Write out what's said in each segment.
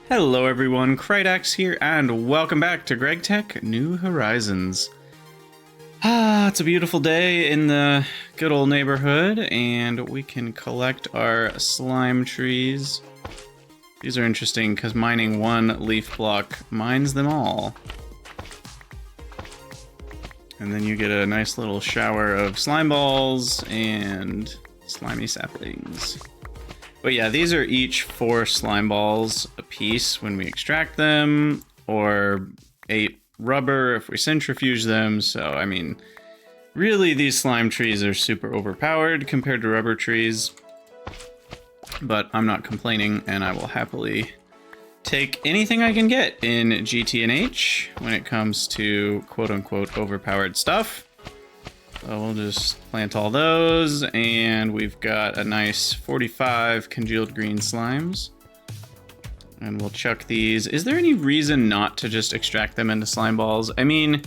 Hello everyone, GregTech here, and welcome back to GregTech New Horizons. It's a beautiful day in the good old neighborhood, and we can collect our slime trees. These are interesting because mining one leaf block mines them all. And then you get a nice little shower of slime balls and slimy saplings. But yeah, these are each 4 slime balls a piece when we extract them, or 8 rubber if we centrifuge them. So, I mean, really these slime trees are super overpowered compared to rubber trees. But I'm not complaining, and I will happily take anything I can get in GTNH when it comes to quote-unquote overpowered stuff. So we'll just plant all those, and we've got a nice 45 congealed green slimes. And we'll chuck these. Is there any reason not to just extract them into slime balls? I mean,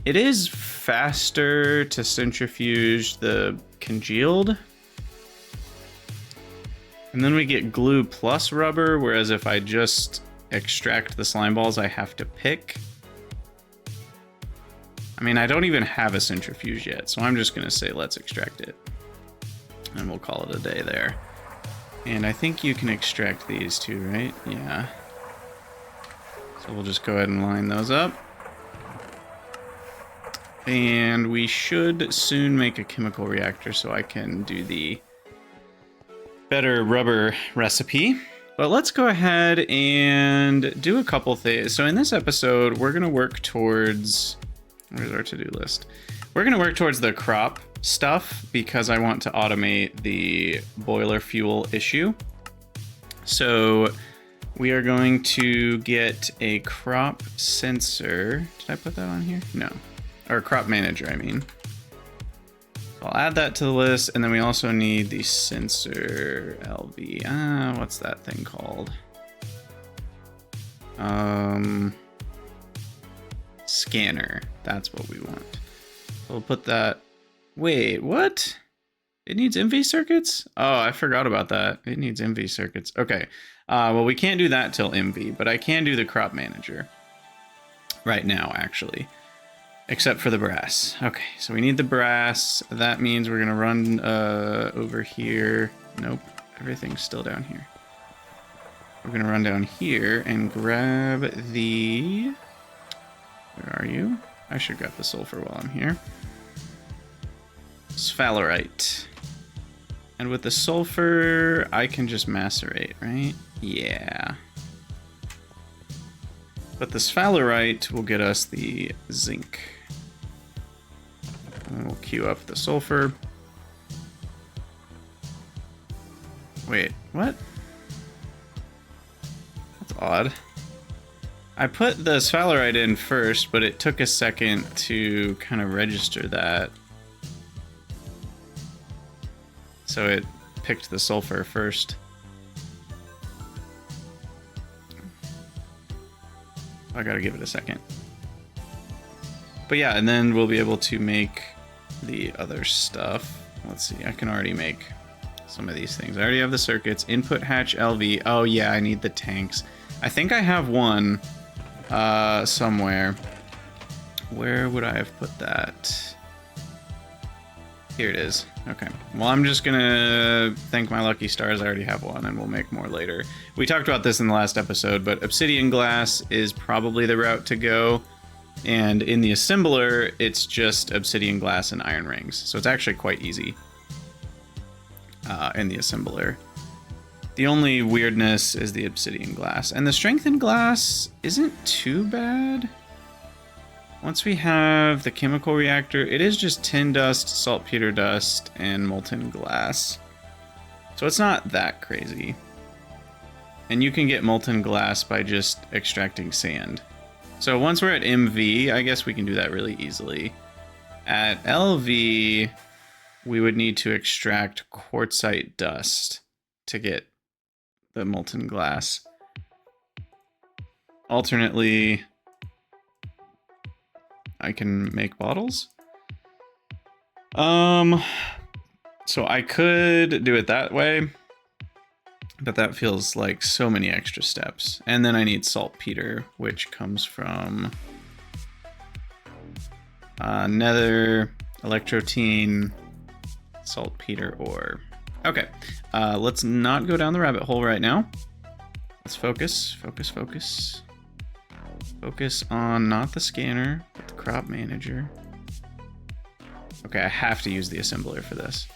it is faster to centrifuge the congealed. And then we get glue plus rubber, whereas if I just extract the slime balls, I have to pick. I mean, I don't even have a centrifuge yet, so I'm just gonna say let's extract it. And we'll call it a day there. And I think you can extract these too, right? Yeah. So we'll just go ahead and line those up. And we should soon make a chemical reactor so I can do the better rubber recipe. But let's go ahead and do a couple things. So in this episode, we're gonna work towards... Where's our to-do list? We're going to work towards the crop stuff because I want to automate the boiler fuel issue. So we are going to get a crop sensor. Did I put that on here? No. Or crop manager, I mean. I'll add that to the list, and then we also need the sensor LV. What's that thing called? Scanner. That's what we want. We'll put that. Wait, what? It needs MV circuits? Oh, I forgot about that. It needs MV circuits. Okay. Well, we can't do that till MV, but I can do the crop manager right now, actually, except for the brass. Okay, so we need the brass. That means we're gonna run over here. Nope, everything's still down here. We're gonna run down here and grab the... Where are you? I should grab the sulfur while I'm here. Sphalerite. And with the sulfur, I can just macerate, right? Yeah. But the sphalerite will get us the zinc. And we'll queue up the sulfur. Wait, what? That's odd. I put the sphalerite in first, but it took a second to kind of register that. So it picked the sulfur first. I gotta give it a second. But yeah, and then we'll be able to make the other stuff. Let's see, I can already make some of these things. I already have the circuits. Input hatch LV. Oh yeah, I need the tanks. I think I have one. Somewhere. Where would I have put that? Here it is. Okay. Well, I'm just gonna thank my lucky stars. I already have one, and we'll make more later. We talked about this in the last episode, but obsidian glass is probably the route to go. And in the assembler, it's just obsidian glass and iron rings. So it's actually quite easy in the assembler. The only weirdness is the obsidian glass. And the strengthened glass isn't too bad. Once we have the chemical reactor, it is just tin dust, saltpeter dust, and molten glass. So it's not that crazy. And you can get molten glass by just extracting sand. So once we're at MV, I guess we can do that really easily. At LV, we would need to extract quartzite dust to get the molten glass. Alternately, I can make bottles. So I could do it that way. But that feels like so many extra steps. And then I need saltpeter, which comes from nether, electrotine, saltpeter ore. Okay, let's not go down the rabbit hole right now. Let's focus. Focus on not the scanner, but the crop manager. Okay, I have to use the assembler for this.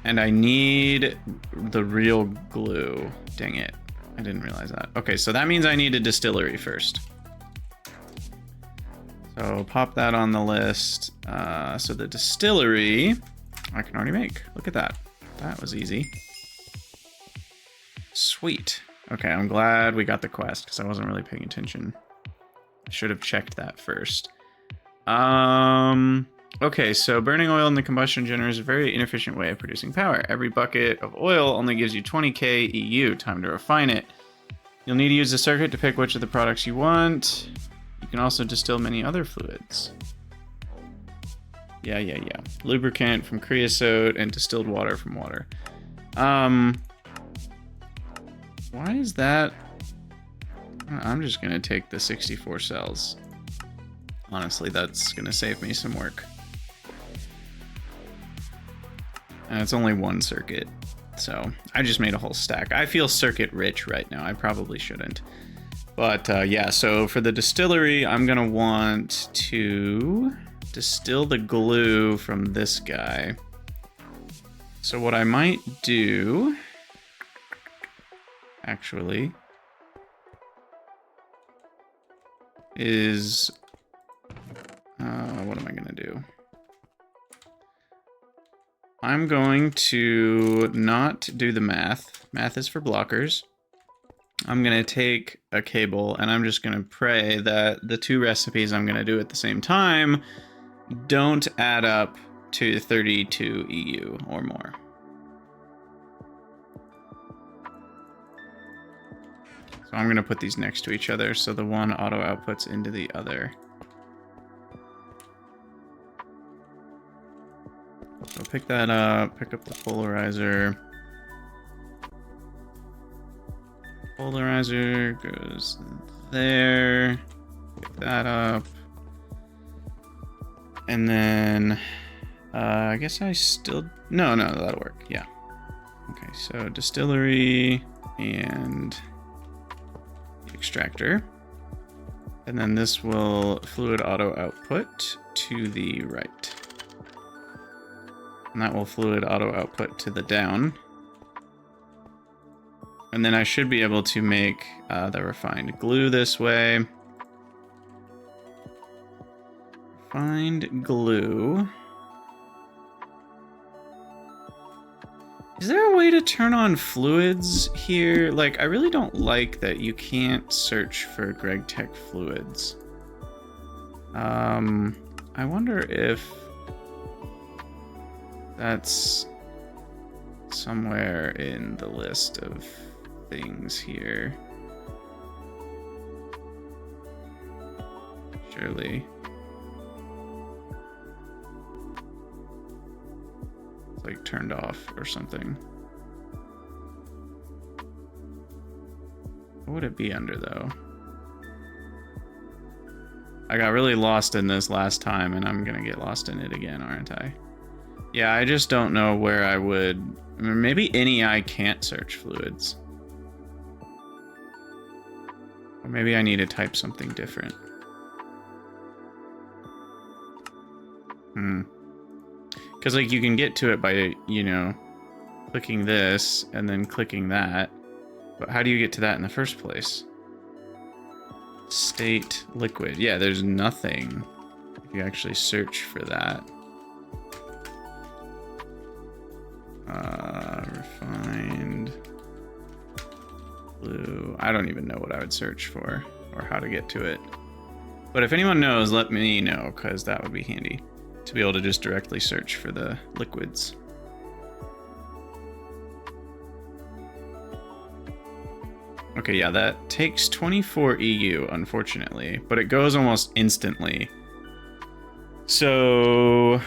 And I need the real glue. Dang it. I didn't realize that. Okay, so that means I need a distillery first. So pop that on the list. So the distillery, I can already make. Look at that. That was easy. Sweet. Okay, I'm glad we got the quest because I wasn't really paying attention. I should have checked that first. Okay, so burning oil in the combustion generator is a very inefficient way of producing power. Every bucket of oil only gives you 20k EU. Time to refine it. You'll need to use the circuit to pick which of the products you want. You can also distill many other fluids. Yeah. Lubricant from creosote and distilled water from water. Why is that? I'm just gonna take the 64 cells. Honestly, that's gonna save me some work. And it's only one circuit, so I just made a whole stack. I feel circuit rich right now. I probably shouldn't. But yeah, so for the distillery, I'm gonna want to distill the glue from this guy. So what I might do, actually, is, what am I gonna do? I'm going to not do the math. Math is for blockers. I'm gonna take a cable and I'm just gonna pray that the two recipes I'm gonna do at the same time don't add up to 32 EU or more. So I'm gonna put these next to each other so the one auto outputs into the other. So pick that up, pick up the polarizer. Polarizer goes there. Pick that up. And then, I guess I still, no, that'll work, yeah. Okay, so distillery and extractor. And then this will fluid auto output to the right. And that will fluid auto output to the down. And then I should be able to make the refined glue this way. Refined glue. Is there a way to turn on fluids here? Like, I really don't like that you can't search for GregTech fluids. I wonder if that's somewhere in the list of things here. Surely. It's like turned off or something. What would it be under though? I got really lost in this last time and I'm gonna get lost in it again, aren't I? Yeah, I just don't know where I would... Maybe NEI can't search fluids. Or maybe I need to type something different. Because, like, you can get to it by, you know, clicking this and then clicking that. But how do you get to that in the first place? State liquid. Yeah, there's nothing if you actually search for that. Refined blue. I don't even know what I would search for or how to get to it. But if anyone knows, let me know, because that would be handy to be able to just directly search for the liquids. Okay, yeah, that takes 24 EU, unfortunately, but it goes almost instantly. So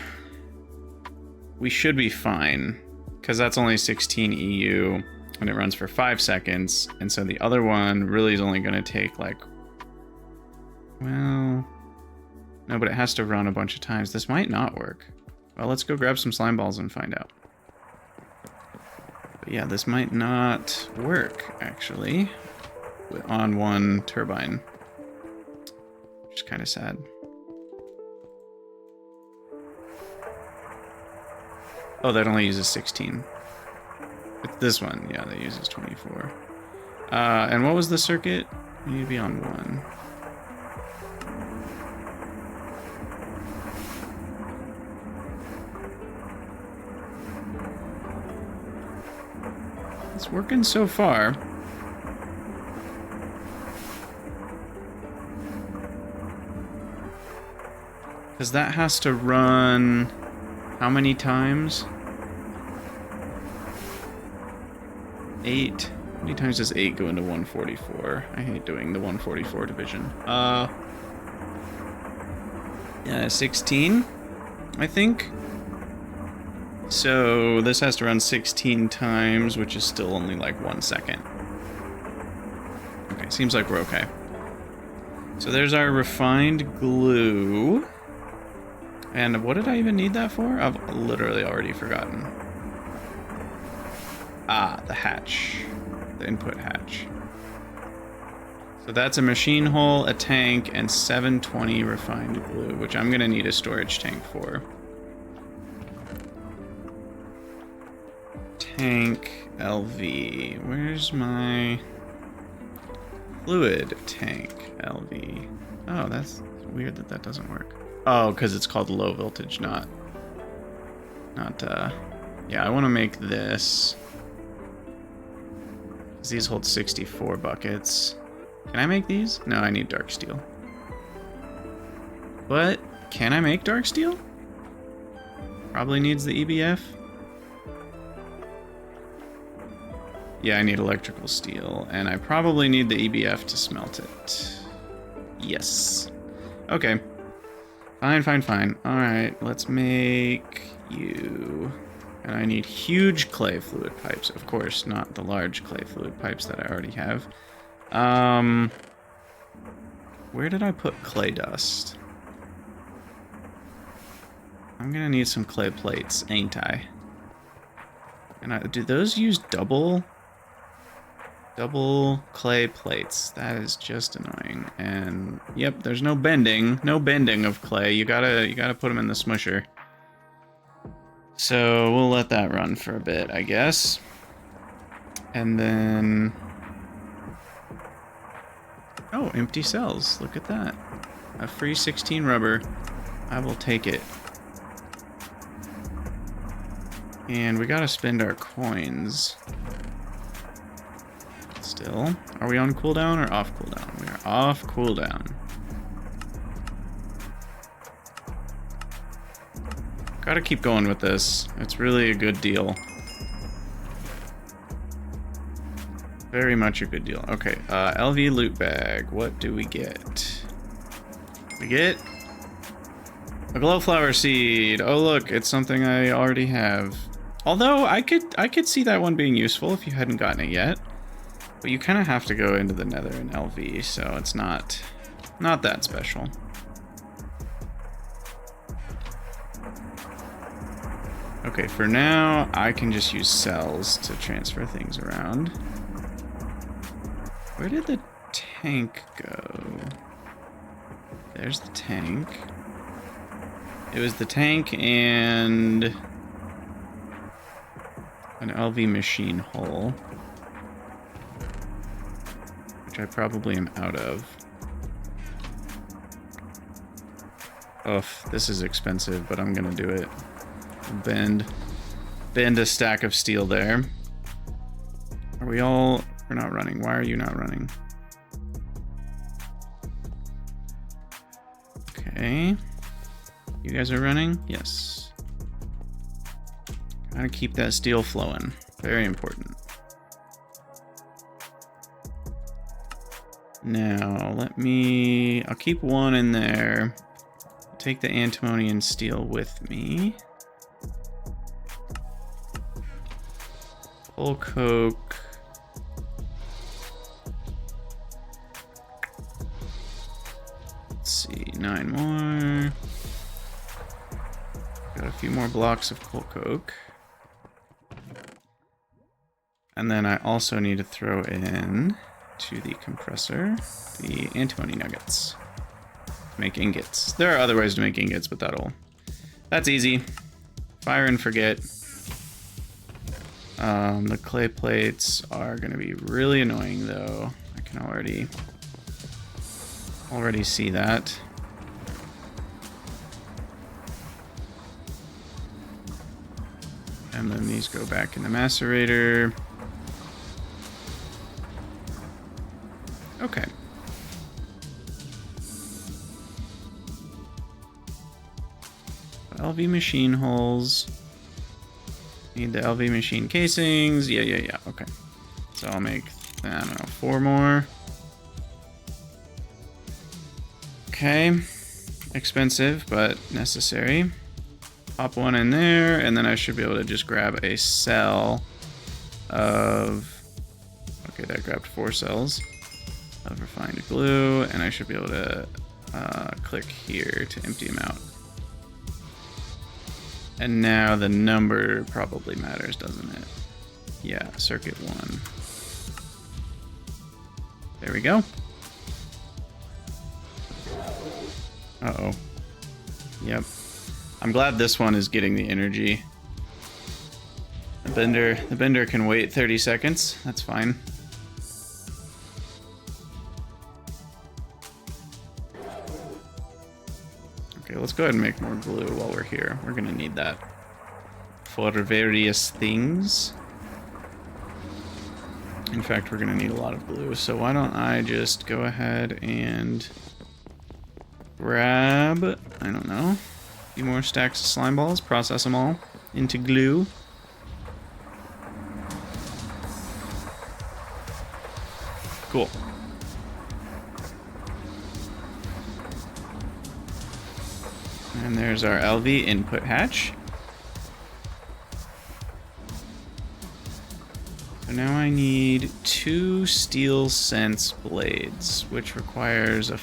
we should be fine. because that's only 16 EU and it runs for 5 seconds. And so the other one really is only going to take like, well, no, but it has to run a bunch of times. This might not work. Well, let's go grab some slime balls and find out. But yeah, this might not work actually on one turbine, which is kind of sad. Oh, that only uses 16. It's this one, yeah, that uses 24. And what was the circuit? We need to be on 1. It's working so far. Because that has to run how many times? 8. How many times does 8 go into 144? I hate doing the 144 division. Yeah, 16, I think. So this has to run 16 times, which is still only like 1 second. Okay, seems like we're okay. So there's our refined glue. And what did I even need that for? I've literally already forgotten. Ah, the hatch. The input hatch. So that's a machine hull, a tank, and 720 refined glue, which I'm gonna need a storage tank for. Tank LV. Where's my fluid tank LV? Oh, that's weird that that doesn't work. Oh, because it's called low voltage, not, yeah, I want to make this. These hold 64 buckets. Can I make these? No, I need dark steel. But can I make dark steel? Probably needs the EBF. Yeah, I need electrical steel, and I probably need the EBF to smelt it. Yes. Okay. Fine, fine, fine. All right, let's make you. And I need huge clay fluid pipes, of course, not the large clay fluid pipes that I already have. Where did I put clay dust? I'm gonna need some clay plates, ain't I? And do those use double clay plates? That is just annoying. And yep, there's no bending of clay. You gotta put them in the smusher. So we'll let that run for a bit, I guess. And then, oh, empty cells. Look at that. A free 16 rubber. I will take it. And we gotta spend our coins. Still. Are we on cooldown or off cooldown? We are off cooldown. Gotta keep going with this. It's really a good deal. Very much a good deal. Okay, LV loot bag. What do we get? We get a glowflower seed. Oh look, it's something I already have. Although I could see that one being useful if you hadn't gotten it yet. But you kind of have to go into the nether in LV, so it's not that special. Okay, for now, I can just use cells to transfer things around. Where did the tank go? There's the tank. It was the tank and an LV machine hull, which I probably am out of. Oh, this is expensive, but I'm gonna do it. Bend a stack of steel there. Are we all? We're not running. Why are you not running? Okay. You guys are running? Yes. Gotta keep that steel flowing. Very important. Now, I'll keep one in there. Take the antimony and steel with me. Coal coke. Let's see, 9 more. Got a few more blocks of coal coke. And then I also need to throw in to the compressor the antimony nuggets to make ingots. There are other ways to make ingots, but that's easy. Fire and forget. The clay plates are going to be really annoying, though. I can already see that. And then these go back in the macerator. Okay. LV machine holes. Need the LV machine casings. Yeah. Okay. So I'll make, I don't know, 4 more. Okay. Expensive, but necessary. Pop 1 in there, and then I should be able to just grab a cell of... Okay, that grabbed 4 cells of refined glue, and I should be able to click here to empty them out. And now the number probably matters, doesn't it? Yeah, circuit 1. There we go. Uh-oh. Yep. I'm glad this one is getting the energy. The bender can wait 30 seconds. That's fine. Okay, let's go ahead and make more glue while we're here. We're gonna need that for various things. In fact, we're gonna need a lot of glue. So why don't I just go ahead and grab, I don't know, a few more stacks of slime balls, process them all into glue. Cool. And there's our LV input hatch. So now I need 2 steel sense blades, which requires a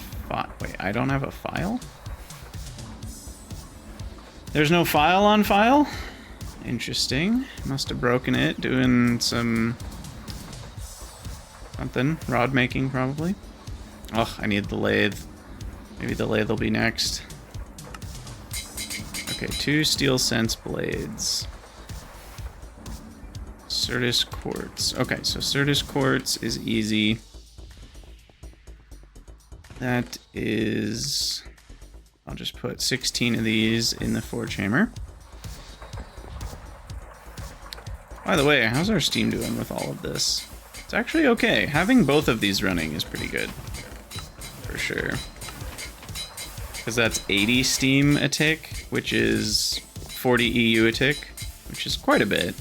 wait, I don't have a file? There's no file on file? Interesting. Must have broken it doing something. Rod making, probably. Oh, I need the lathe. Maybe the lathe will be next. Okay, 2 steel sense blades. Certus quartz. Okay, so Certus quartz is easy. That is... I'll just put 16 of these in the forge hammer. By the way, how's our steam doing with all of this? It's actually okay. Having both of these running is pretty good. For sure. Because that's 80 steam a tick, which is 40 EU a tick, which is quite a bit.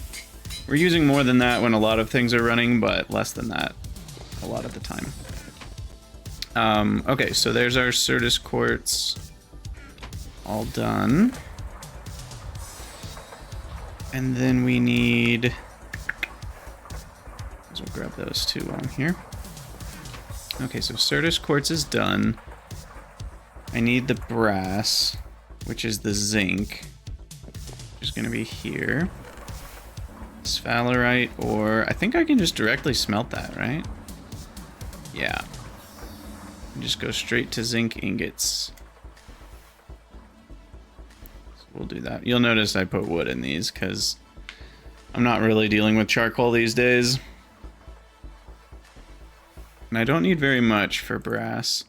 We're using more than that when a lot of things are running, but less than that a lot of the time. Okay, so there's our Certus quartz all done. And then we need... We'll grab those 2 while I'm here. Okay, so Certus quartz is done. I need the brass, which is the zinc, which is going to be here. Sphalerite, or I think I can just directly smelt that, right? Yeah. Just go straight to zinc ingots. So we'll do that. You'll notice I put wood in these because I'm not really dealing with charcoal these days. And I don't need very much for brass.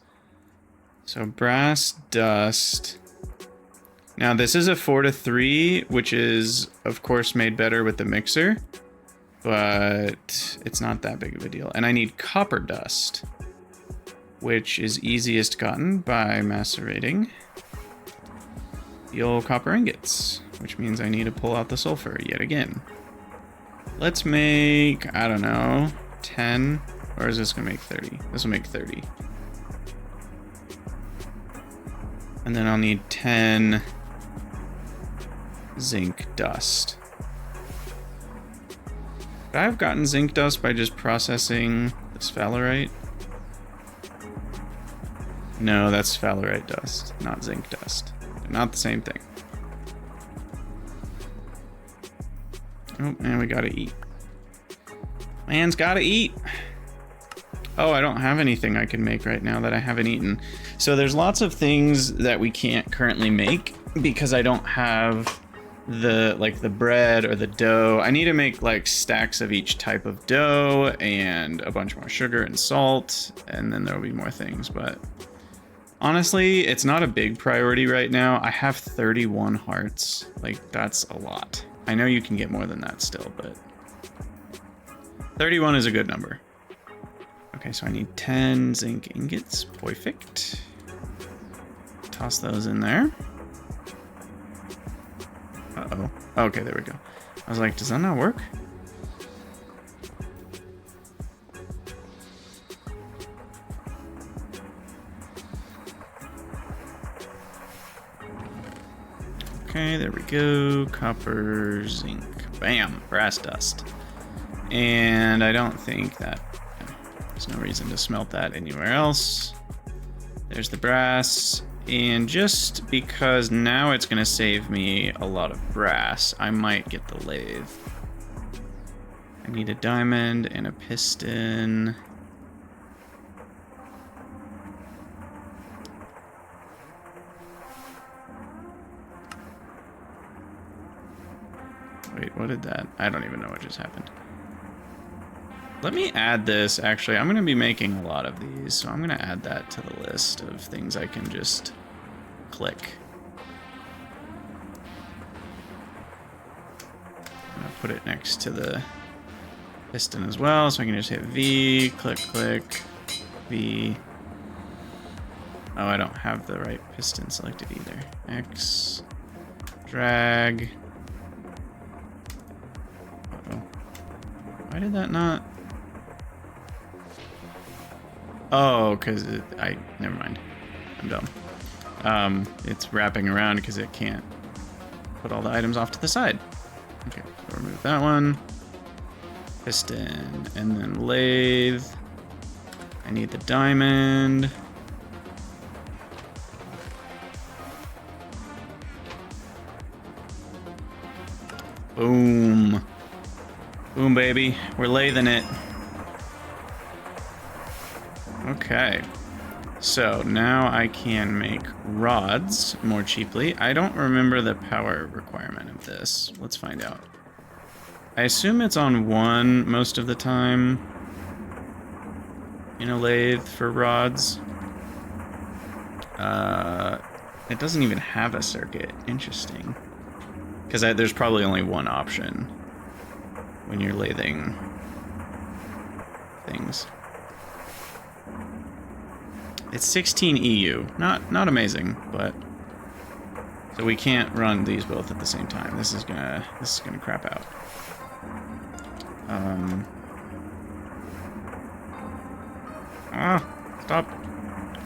So brass dust. Now this is a 4-to-3, which is of course made better with the mixer, but it's not that big of a deal. And I need copper dust, which is easiest gotten by macerating the old copper ingots, which means I need to pull out the sulfur yet again. Let's make, I don't know, 10, or is this gonna make 30? This will make 30. And then I'll need 10 zinc dust. Could I have gotten zinc dust by just processing this sphalerite? No, that's sphalerite dust, not zinc dust. They're not the same thing. Oh, and we gotta eat. Man's gotta eat. Oh, I don't have anything I can make right now that I haven't eaten. So there's lots of things that we can't currently make because I don't have the bread or the dough. I need to make like stacks of each type of dough and a bunch more sugar and salt, and then there'll be more things. But honestly, it's not a big priority right now. I have 31 hearts. Like, that's a lot. I know you can get more than that still, but 31 is a good number. Okay, so I need 10 zinc ingots. Perfect. Toss those in there. Uh-oh. Okay, there we go. I was like, does that not work? Okay, there we go. Copper, zinc. Bam! Brass dust. And I don't think that... There's no reason to smelt that anywhere else. There's the brass. And just because now it's going to save me a lot of brass, I might get the lathe. I need a diamond and a piston. Wait, what did that? I don't even know what just happened. Let me add this. Actually, I'm going to be making a lot of these, so I'm going to add that to the list of things I can just click. I'm going to put it next to the piston as well, so I can just hit V, click, click, V. Oh, I don't have the right piston selected either. X, drag. Uh-oh. Why did that not? Oh, because never mind. I'm dumb. It's wrapping around because it can't put all the items off to the side. Okay, so remove that one. Piston, and then lathe. I need the diamond. Boom. Boom, baby. We're lathing it. Okay, so now I can make rods more cheaply. I don't remember the power requirement of this. Let's find out. I assume it's on 1 most of the time in a lathe for rods. It doesn't even have a circuit. Interesting. Because there's probably only one option when you're lathing things. It's 16 EU. Not amazing, but so we can't run these both at the same time. This is gonna crap out.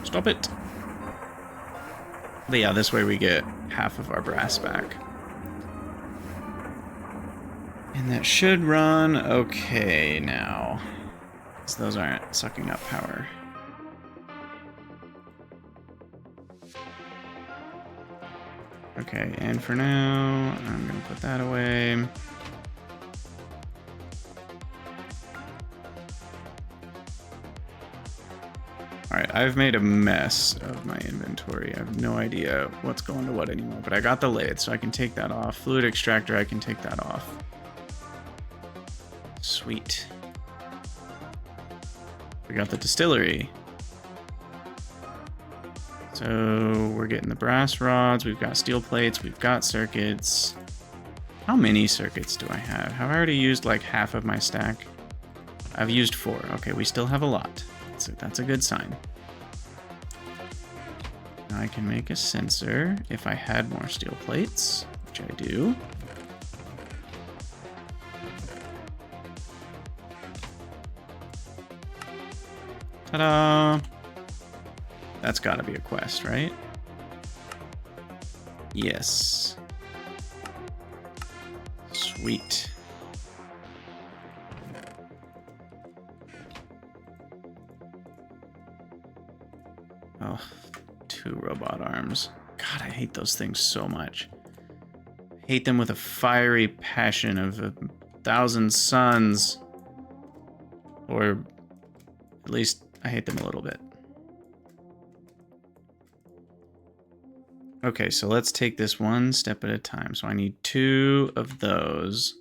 Stop it. But yeah, this way we get half of our brass back. And that should run okay now, because those aren't sucking up power. Okay, and for now, I'm gonna put that away. Alright, I've made a mess of my inventory. I have no idea what's going to what anymore, but I got the lathe, so I can take that off. Fluid extractor, I can take that off. Sweet. We got the distillery. So we're getting the brass rods, we've got steel plates, we've got circuits. How many circuits do I have? Have I already used like half of my stack? I've used 4. Okay, we still have a lot. That's a good sign. Now I can make a sensor if I had more steel plates, which I do. Ta-da! That's gotta be a quest, right? Yes. Sweet. Oh, 2 robot arms. God, I hate those things so much. I hate them with a fiery passion of 1,000 suns. Or at least I hate them a little bit. Okay, so let's take this one step at a time. So I need 2 of those,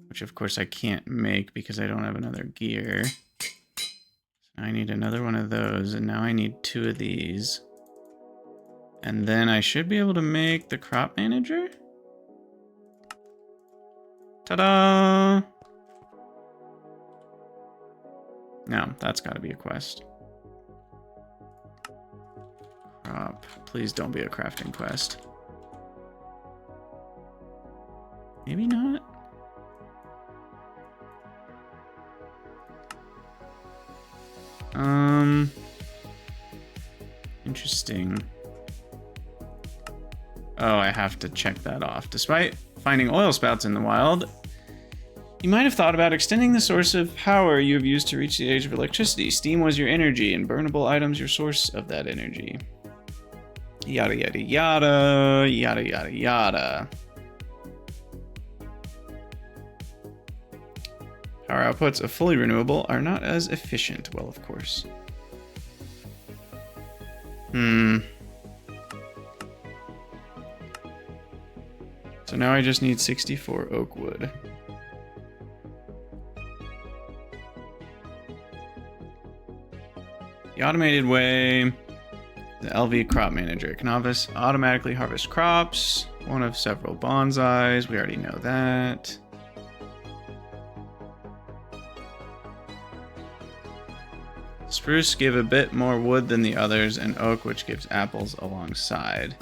which of course I can't make because I don't have another gear. So I need another one of those, and now I need 2 of these. And then I should be able to make the crop manager. Ta-da! No, that's gotta be a quest. Crop. Please don't be a crafting quest. Maybe not. Interesting. Oh, I have to check that off. Despite finding oil spouts in the wild, you might have thought about extending the source of power you have used to reach the age of electricity. Steam was your energy, and burnable items your source of that energy. Yada, yada, yada, yada, yada, yada. Power outputs of fully renewable are not as efficient. Well, of course. So now I just need 64 oak wood. The automated way, the LV crop manager. It can automatically harvest crops, one of several bonsais. We already know that. Spruce give a bit more wood than the others, and oak, which gives apples alongside.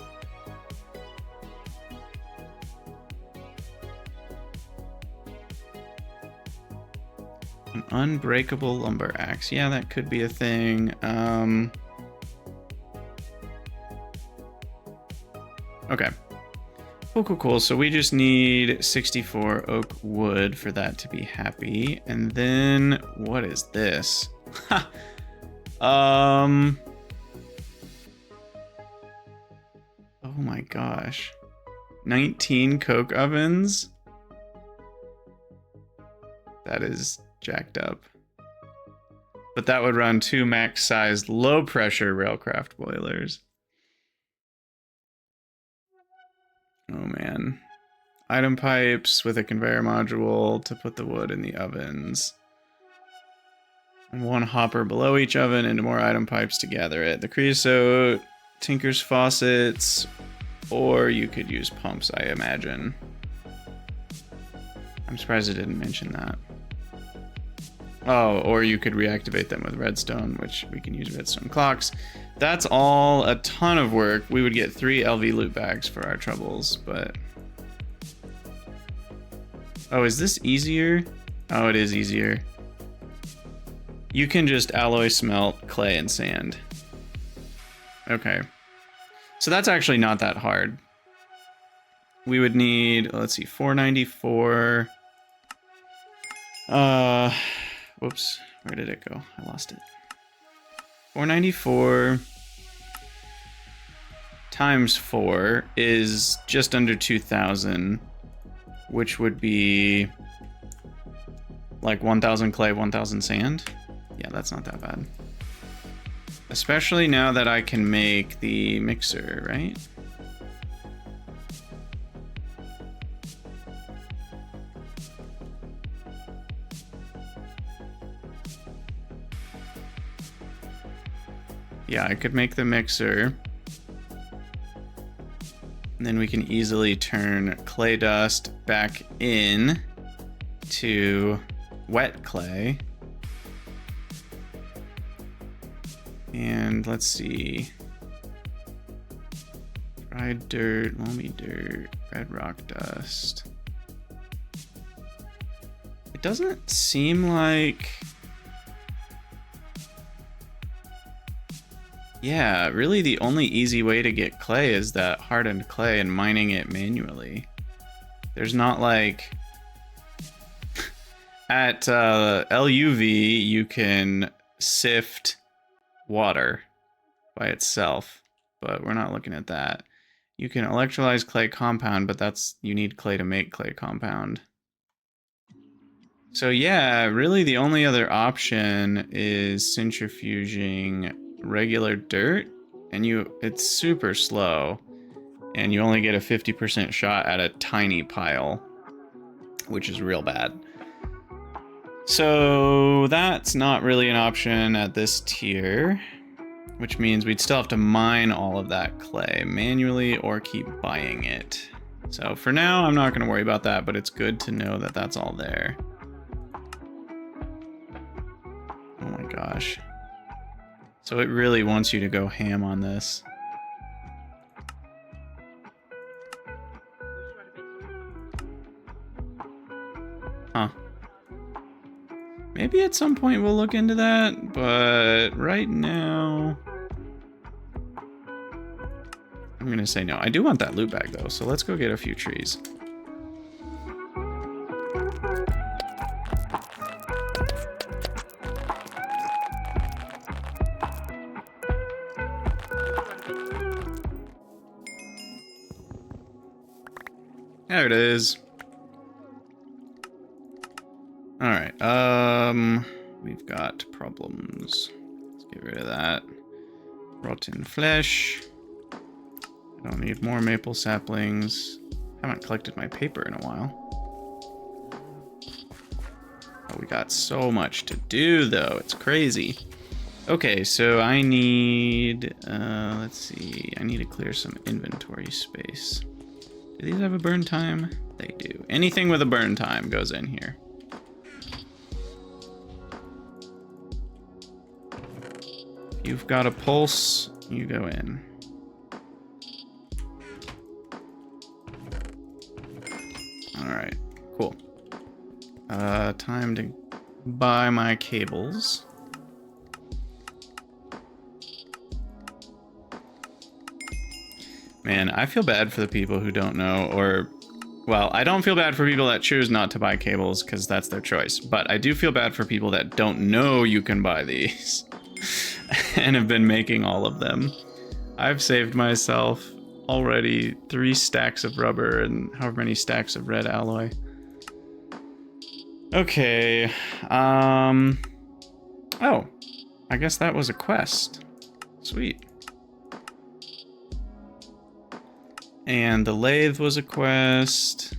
An unbreakable lumber axe. Yeah, that could be a thing. Okay. Cool. So we just need 64 oak wood for that to be happy. And then, what is this? Oh my gosh. 19 coke ovens? That is jacked up. But that would run 2 max-sized low-pressure railcraft boilers. Oh man. Item pipes with a conveyor module to put the wood in the ovens. And 1 hopper below each oven into more item pipes to gather it. The creosote, tinker's faucets, or you could use pumps, I imagine. I'm surprised I didn't mention that. Oh, or you could reactivate them with redstone, which we can use redstone clocks. That's all a ton of work. We would get 3 LV loot bags for our troubles, but... Oh, is this easier? Oh, it is easier. You can just alloy smelt clay and sand. Okay. So that's actually not that hard. We would need, let's see, 494. Whoops, where did it go? I lost it. 494 times 4 is just under 2,000, which would be like 1,000 clay, 1,000 sand. Yeah, that's not that bad. Especially now that I can make the mixer, right? Yeah, I could make the mixer. And then we can easily turn clay dust back in to wet clay. And let's see. Dried dirt, loamy dirt, red rock dust. It doesn't seem like... Yeah, really the only easy way to get clay is that hardened clay and mining it manually. There's not like... At LUV, you can sift water. by itself, but we're not looking at that. You can electrolyze clay compound, but you need clay to make clay compound. So yeah, really the only other option is centrifuging regular dirt, and it's super slow, and you only get a 50% shot at a tiny pile, which is real bad. So that's not really an option at this tier, which means we'd still have to mine all of that clay manually or keep buying it. So for now, I'm not going to worry about that, but it's good to know that that's all there. Oh my gosh. So it really wants you to go ham on this. Huh. Maybe at some point we'll look into that, but right now I'm gonna say no. I do want that loot bag though, so let's go get a few trees. There it is. All right, we've got problems. Let's get rid of that. Rotten flesh. I don't need more maple saplings. Haven't collected my paper in a while. Oh, we got so much to do though, it's crazy. Okay, so I need, let's see, I need to clear some inventory space. Do these have a burn time? They do. Anything with a burn time goes in here. If you've got a pulse, you go in. Alright, cool. Time to buy my cables. Man, I feel bad for the people who don't know, or... Well, I don't feel bad for people that choose not to buy cables, because that's their choice. But I do feel bad for people that don't know you can buy these. And have been making all of them. I've saved myself already 3 stacks of rubber and however many stacks of red alloy. Okay, oh, I guess that was a quest. Sweet. And the lathe was a quest.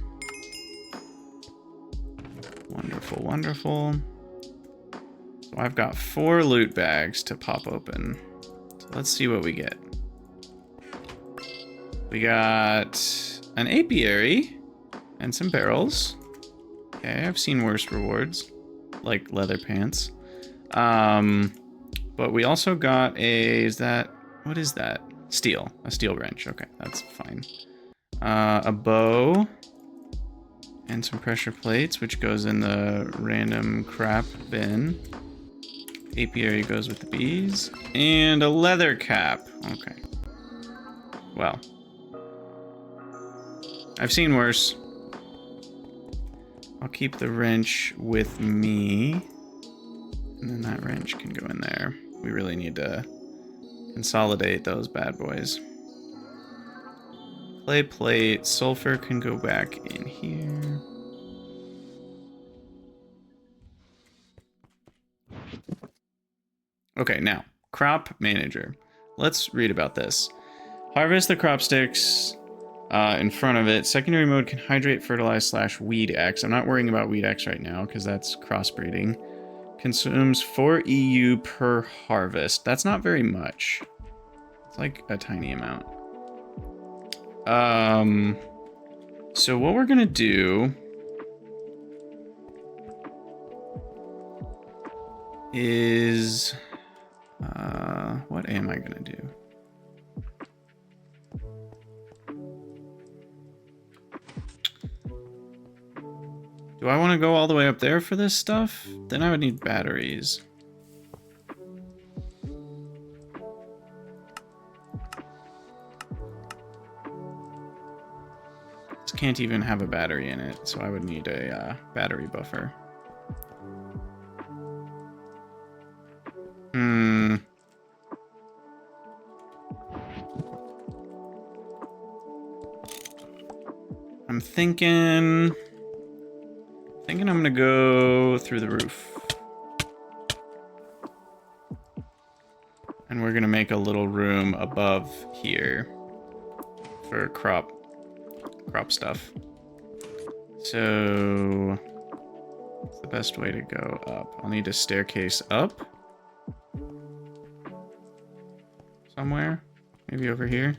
Wonderful, wonderful. So I've got 4 loot bags to pop open. So let's see what we get. We got an apiary and some barrels. Okay, I've seen worse rewards, like leather pants. But we also got what is that? Steel, a steel wrench. Okay, that's fine. A bow and some pressure plates, which goes in the random crap bin. Apiary goes with the bees. And a leather cap. Okay. Well. I've seen worse. I'll keep the wrench with me. And then that wrench can go in there. We really need to consolidate those bad boys. Clay plate, sulfur can go back in here. Okay, now, crop manager. Let's read about this. Harvest the crop sticks in front of it. Secondary mode can hydrate, fertilize, / weed X. I'm not worrying about weed X right now because that's crossbreeding. Consumes 4 EU per harvest. That's not very much. It's like a tiny amount. So what we're gonna do is, what am I gonna do? Do I want to go all the way up there for this stuff? Then I would need batteries. This can't even have a battery in it, so I would need a battery buffer. I'm thinking I'm gonna go through the roof. And we're gonna make a little room above here for crop stuff. So what's the best way to go up? I'll need a staircase up somewhere. Maybe over here.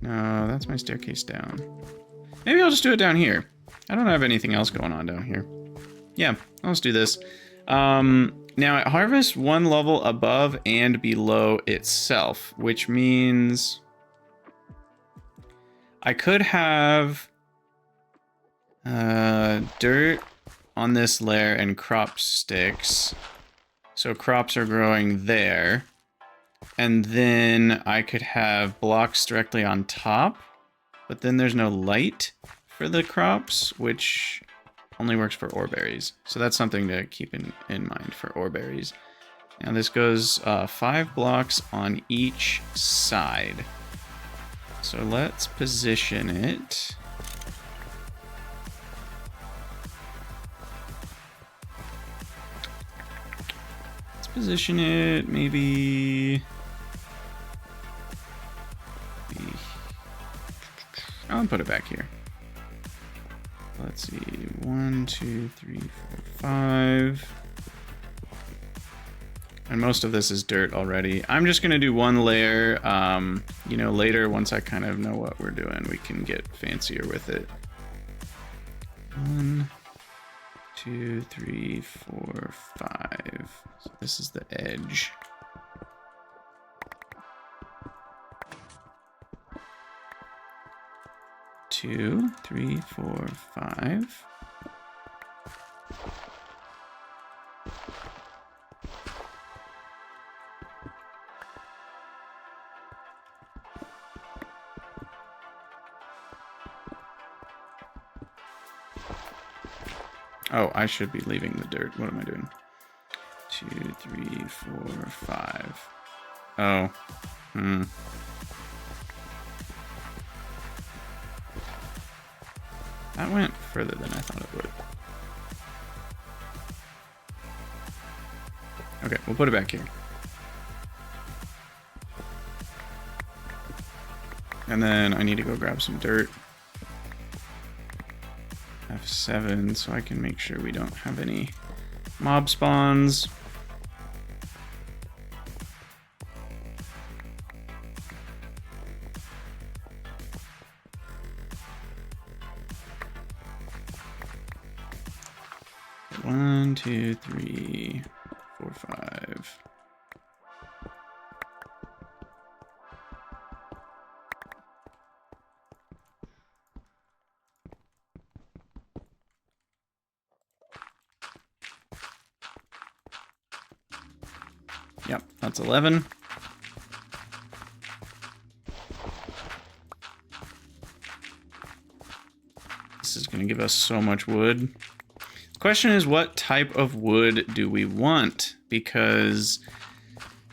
No, that's my staircase down. Maybe I'll just do it down here. I don't have anything else going on down here. Yeah, let's do this. Now it harvests one level above and below itself, which means I could have dirt on this layer and crop sticks. So crops are growing there. And then I could have blocks directly on top, but then there's no light for the crops, which only works for ore berries. So that's something to keep in mind for ore berries. Now this goes 5 blocks on each side. So let's position it. Let's position it maybe... I'll put it back here. Let's see, 1, 2, 3, 4, 5. And most of this is dirt already. I'm just gonna do one layer. You know, later, once I kind of know what we're doing, we can get fancier with it. 1, 2, 3, 4, 5. So this is the edge. 2, 3, 4, 5. Oh, I should be leaving the dirt. What am I doing? 2, 3, 4, 5. Oh. That went further than I thought it would. Okay, we'll put it back here. And then I need to go grab some dirt. F7, so I can make sure we don't have any mob spawns. One, 2, 3, 4, 5. Yep, that's 11. This is going to give us so much wood. The question is, what type of wood do we want? Because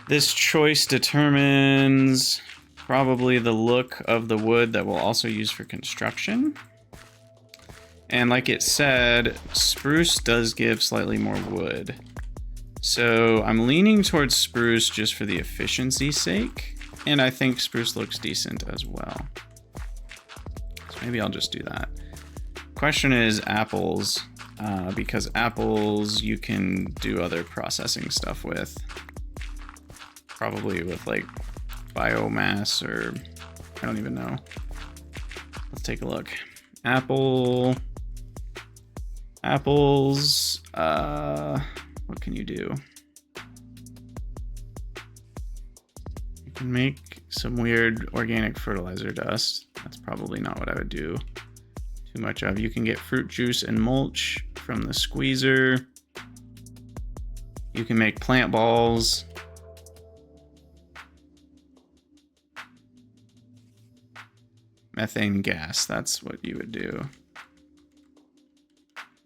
this choice determines probably the look of the wood that we'll also use for construction. And like it said, spruce does give slightly more wood. So I'm leaning towards spruce just for the efficiency's sake. And I think spruce looks decent as well. So maybe I'll just do that. Question is apples, because apples you can do other processing stuff with. Probably with like biomass, or I don't even know. Let's take a look. Apples, what can you do? You can make some weird organic fertilizer dust. That's probably not what I would do too much of. You can get fruit juice and mulch from the squeezer. You can make plant balls. Methane gas, that's what you would do.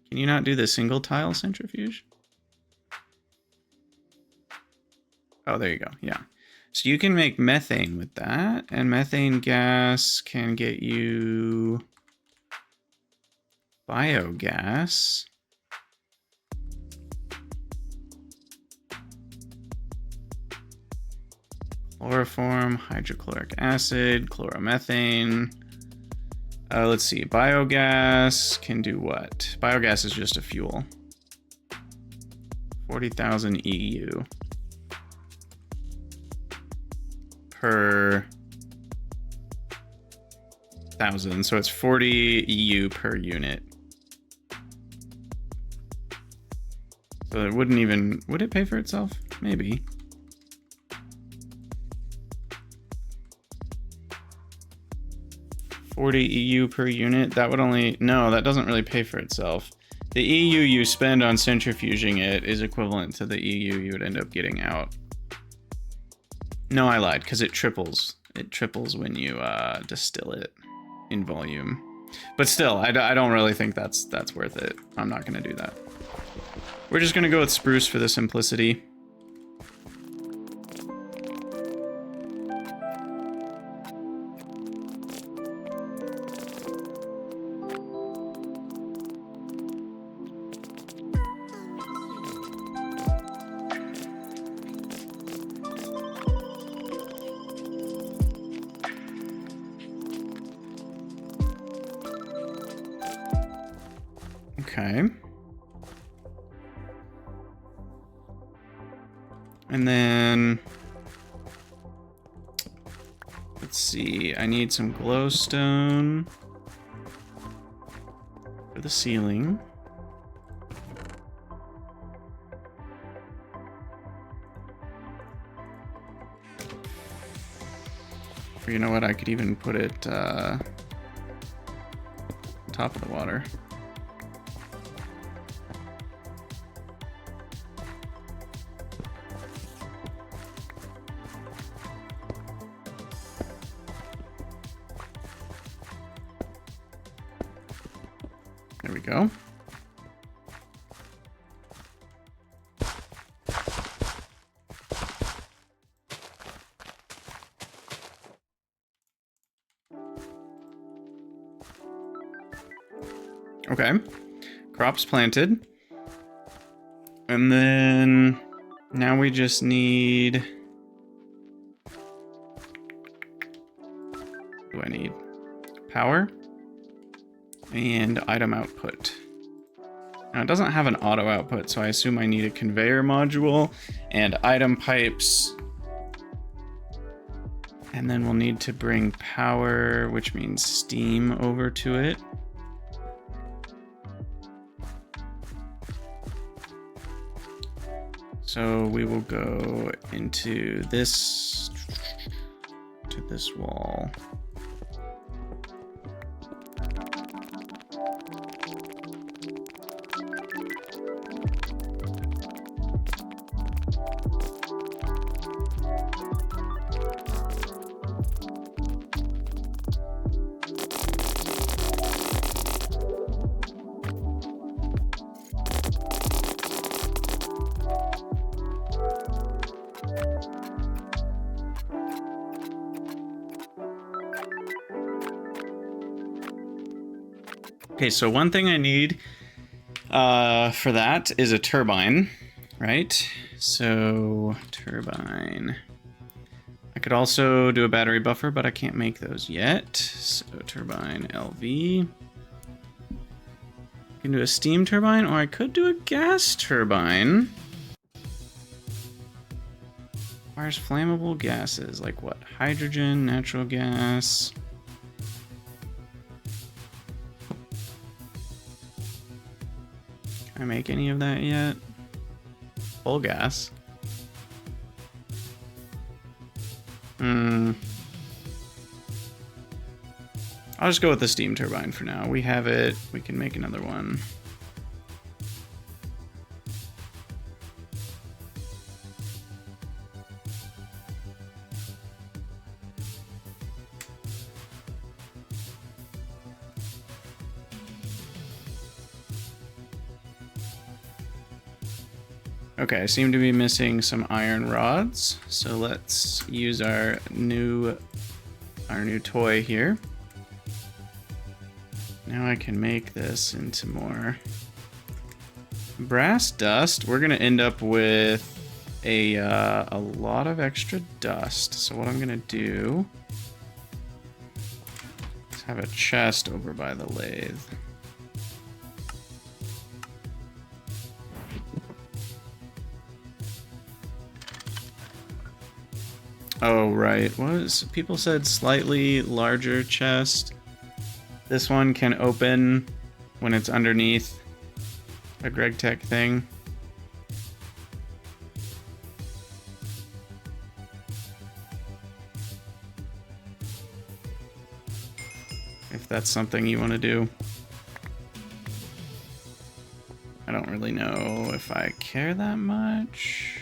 Can you not do the single tile centrifuge? Oh, there you go, yeah. So you can make methane with that, and methane gas can get you biogas. Chloroform, hydrochloric acid, chloromethane. Let's see, biogas can do what? Biogas is just a fuel. 40,000 EU per 1,000, so it's 40 EU per unit. So it wouldn't even, would it pay for itself? Maybe. $40 EU per unit, that would only, no, that doesn't really pay for itself. The EU you spend on centrifuging it is equivalent to the EU you would end up getting out. No, I lied, because it triples. It triples when you distill it in volume. But still, I don't really think that's worth it. I'm not going to do that. We're just going to go with spruce for the simplicity. Okay. And then, let's see, I need some glowstone for the ceiling. Or you know what, I could even put it on top of the water. There we go. Okay. Crops planted. And then now we just need... What do I need? Power. And item output. Now it doesn't have an auto output, so I assume I need a conveyor module and item pipes. And then we'll need to bring power, which means steam, over to it. So we will go into this, to this wall. Okay, so one thing I need for that is a turbine, right? So, turbine. I could also do a battery buffer, but I can't make those yet. So, turbine LV. I can do a steam turbine, or I could do a gas turbine. Requires flammable gases, like what? Hydrogen, natural gas... Can I make any of that yet? Full gas. I'll just go with the steam turbine for now. We have it. We can make another one. Okay, I seem to be missing some iron rods, so let's use our new toy here. Now I can make this into more brass dust. We're gonna end up with a lot of extra dust. So what I'm gonna do is have a chest over by the lathe. Oh, right. People said slightly larger chest. This one can open when it's underneath a GregTech thing. If that's something you want to do. I don't really know if I care that much.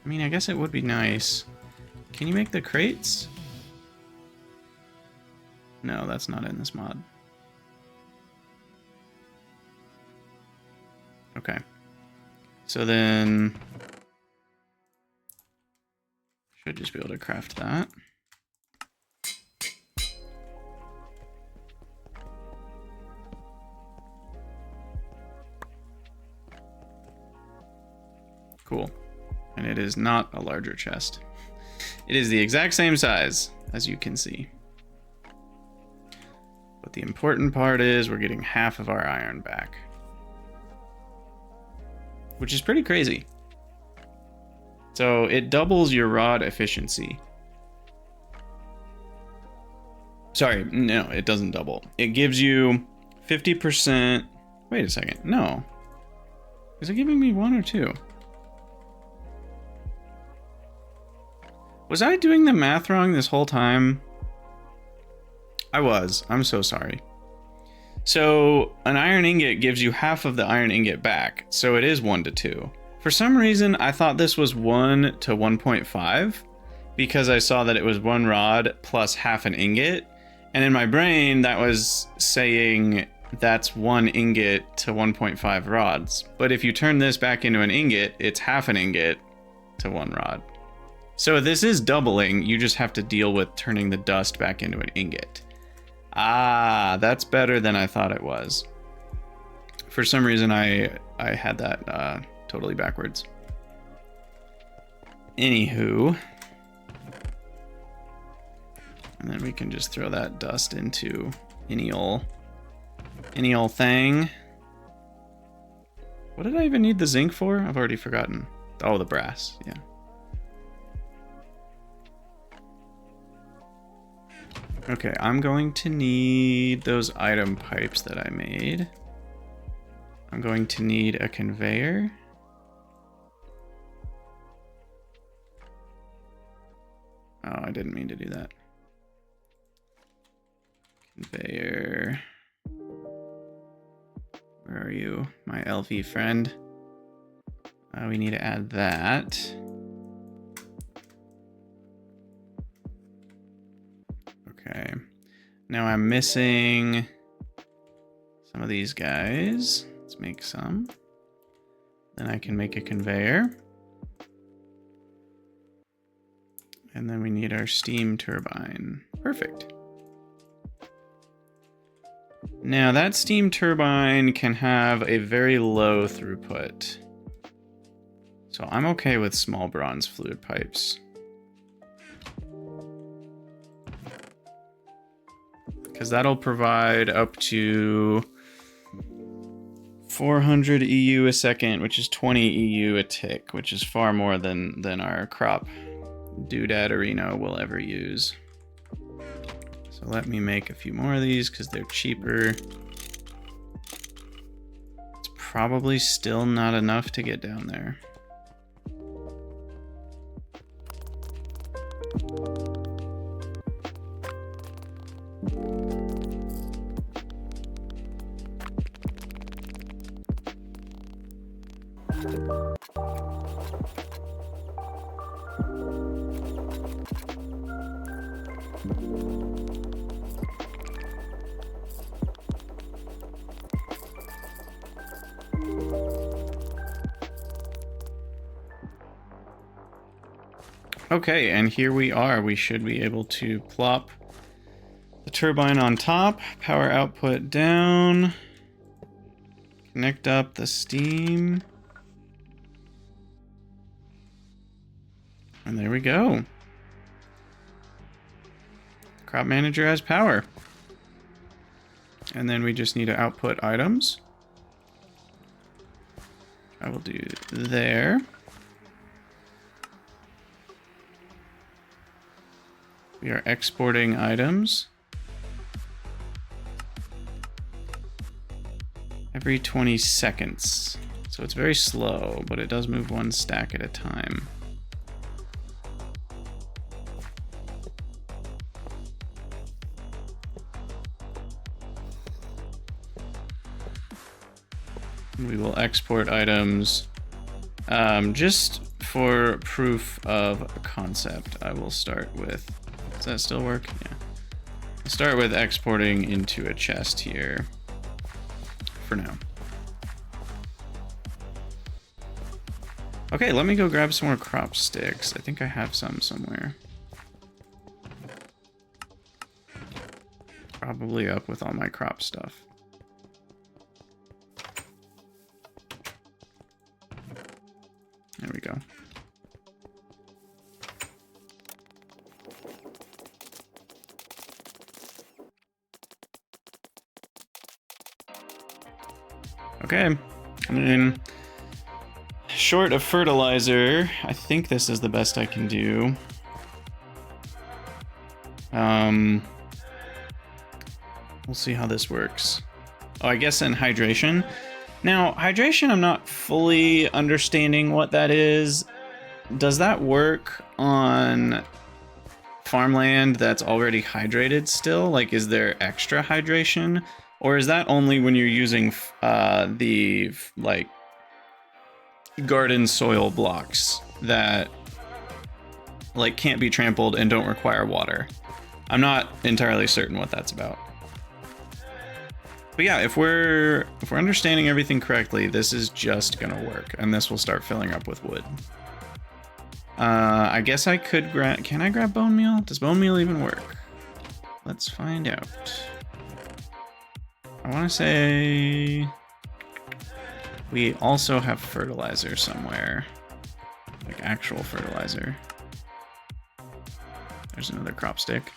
I mean, I guess it would be nice. Can you make the crates? No, that's not in this mod. Okay. So then... should just be able to craft that. Cool. And it is not a larger chest. It is the exact same size, as you can see. But the important part is we're getting half of our iron back. Which is pretty crazy. So it doubles your rod efficiency. Sorry, no, it doesn't double. It gives you 50%... Wait a second, no. Is it giving me 1 or 2? Was I doing the math wrong this whole time? I was. I'm so sorry. So an iron ingot gives you half of the iron ingot back. So it is 1 to 2. For some reason, I thought this was 1 to 1.5 because I saw that it was 1 rod plus half an ingot. And in my brain, that was saying that's 1 ingot to 1.5 rods. But if you turn this back into an ingot, it's half an ingot to 1 rod. So this is doubling, you just have to deal with turning the dust back into an ingot. Ah, that's better than I thought it was. For some reason, I had that totally backwards. Anywho. And then we can just throw that dust into any old thing. What did I even need the zinc for? I've already forgotten. Oh, the brass, yeah. Okay, I'm going to need those item pipes that I made. I'm going to need a conveyor. Oh, I didn't mean to do that. Conveyor. Where are you, my LV friend? We need to add that. Okay, now I'm missing some of these guys. Let's make some. Then I can make a conveyor. And then we need our steam turbine. Perfect. Now that steam turbine can have a very low throughput. So I'm okay with small bronze fluid pipes. Because that'll provide up to 400 EU a second, which is 20 EU a tick, which is far more than our crop doodad arena will ever use. So let me make a few more of these because they're cheaper. It's probably still not enough to get down there. Okay, and here we are. We should be able to plop the turbine on top, power output down, connect up the steam, and there we go. Crop manager has power. And then we just need to output items. I will do there. We are exporting items every 20 seconds. So it's very slow, but it does move one stack at a time. We will export items just for proof of concept. I will start with, does that still work? Yeah. I'll start with exporting into a chest here for now. Okay, let me go grab some more crop sticks. I think I have some somewhere. Probably up with all my crop stuff. There we go. Okay, I mean, short of fertilizer, I think this is the best I can do. We'll see how this works. Oh, I guess in hydration. Now, hydration, I'm not fully understanding what that is. Does that work on farmland that's already hydrated still? Like, is there extra hydration? Or is that only when you're using the, like, garden soil blocks that, like, can't be trampled and don't require water? I'm not entirely certain what that's about. But yeah, if we're understanding everything correctly, this is just gonna work, and this will start filling up with wood. I guess I could grab... Can I grab bone meal? Does bone meal even work? Let's find out. I want to say... We also have fertilizer somewhere. Like actual fertilizer. There's another crop stick.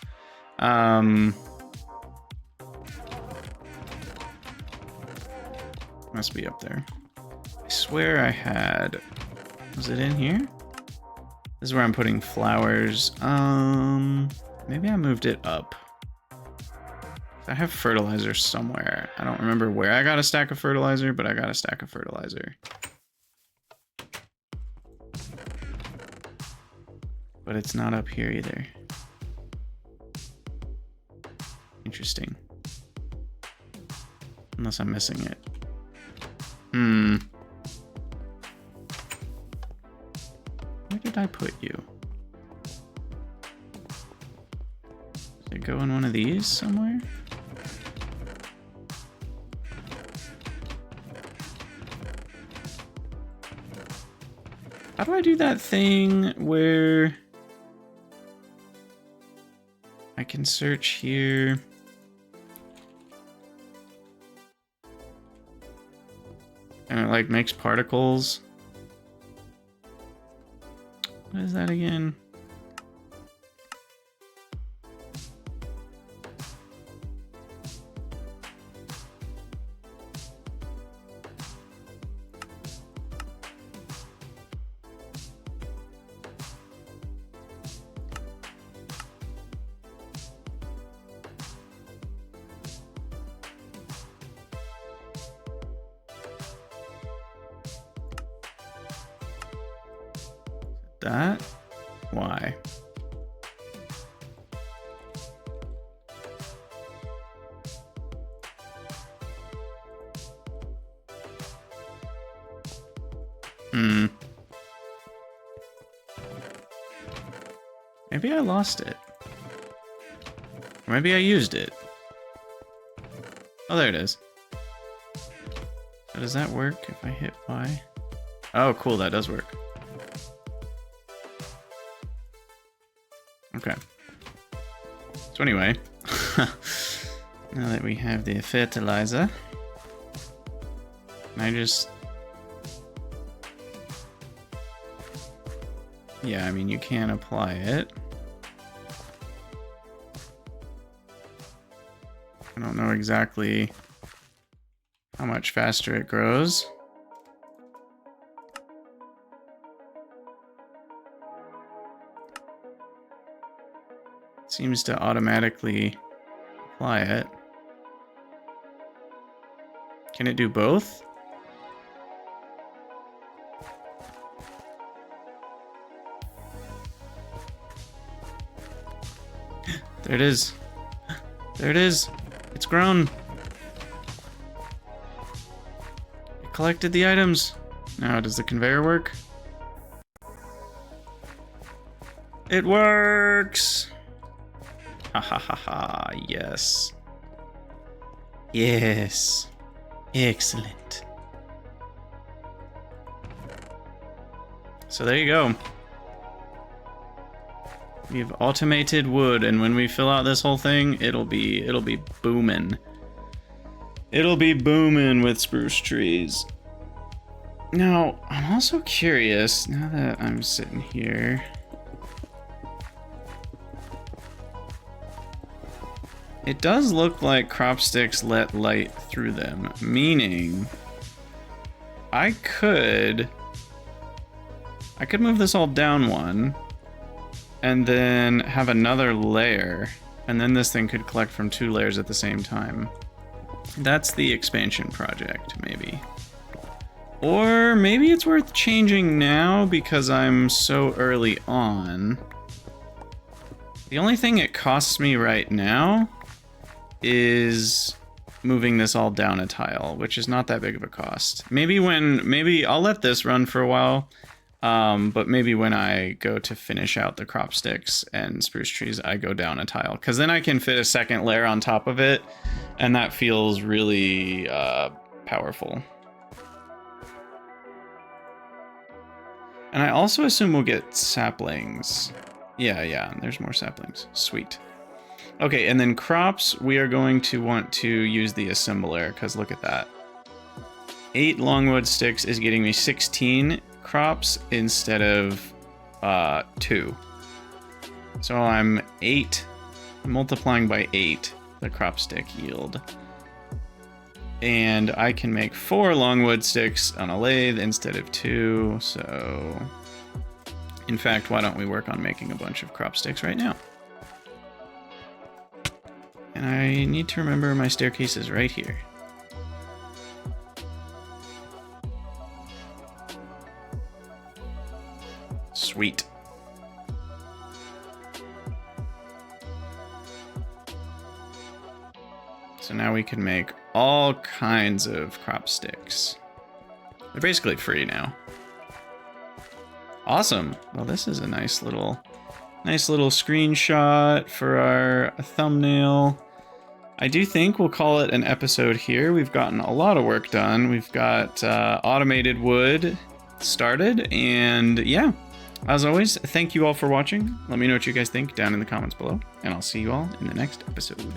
Must be up there. I swear I had... Was it in here? This is where I'm putting flowers. Maybe I moved it up. I have fertilizer somewhere. I don't remember where I got a stack of fertilizer, but I got a stack of fertilizer. But it's not up here either. Interesting. Unless I'm missing it. Where did I put you? Did it go in one of these somewhere? How do I do that thing where I can search here? And it like makes particles. What is that again? That? Why? Maybe I lost it. Or maybe I used it. Oh, there it is. So does that work if I hit Y? Oh, cool, that does work. Okay. So anyway, now that we have the fertilizer, can I just... Yeah, I mean, you can apply it. I don't know exactly how much faster it grows. Seems to automatically apply it. Can it do both? There it is. There it is. It's grown. It collected the items. Now, does the conveyor work? It works! Ha ha ha ha, yes. Yes. Excellent. So there you go. We've automated wood, and when we fill out this whole thing, it'll be booming. It'll be booming with spruce trees. Now, I'm also curious, now that I'm sitting here. It does look like crop sticks let light through them, meaning I could move this all down one and then have another layer, and then this thing could collect from 2 layers at the same time. That's the expansion project, maybe. Or maybe it's worth changing now because I'm so early on. The only thing it costs me right now is moving this all down a tile, which is not that big of a cost. Maybe I'll let this run for a while, but maybe when I go to finish out the crop sticks and spruce trees, I go down a tile, because then I can fit a second layer on top of it, and that feels really powerful. And I also assume we'll get saplings. Yeah, there's more saplings. Sweet. Okay, and then crops, we are going to want to use the assembler, because look at that. 8 longwood sticks is getting me 16 crops instead of 2. So I'm multiplying by 8 the crop stick yield. And I can make 4 longwood sticks on a lathe instead of 2, so... In fact, why don't we work on making a bunch of crop sticks right now? And I need to remember my staircase is right here. Sweet. So now we can make all kinds of crop sticks. They're basically free now. Awesome. Well, this is a nice little screenshot for our thumbnail. I do think we'll call it an episode here. We've gotten a lot of work done. We've got automated wood started, and yeah. As always, thank you all for watching. Let me know what you guys think down in the comments below, and I'll see you all in the next episode.